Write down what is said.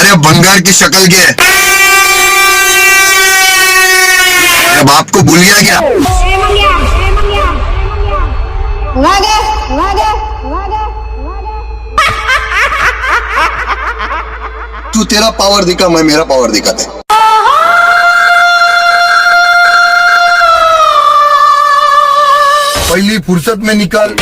अरे बंगार की शक्ल के अरे बाप को भूल गया क्या? तू तेरा पावर दिखा, मैं मेरा पावर दिखाते। पहली फुर्सत में निकाल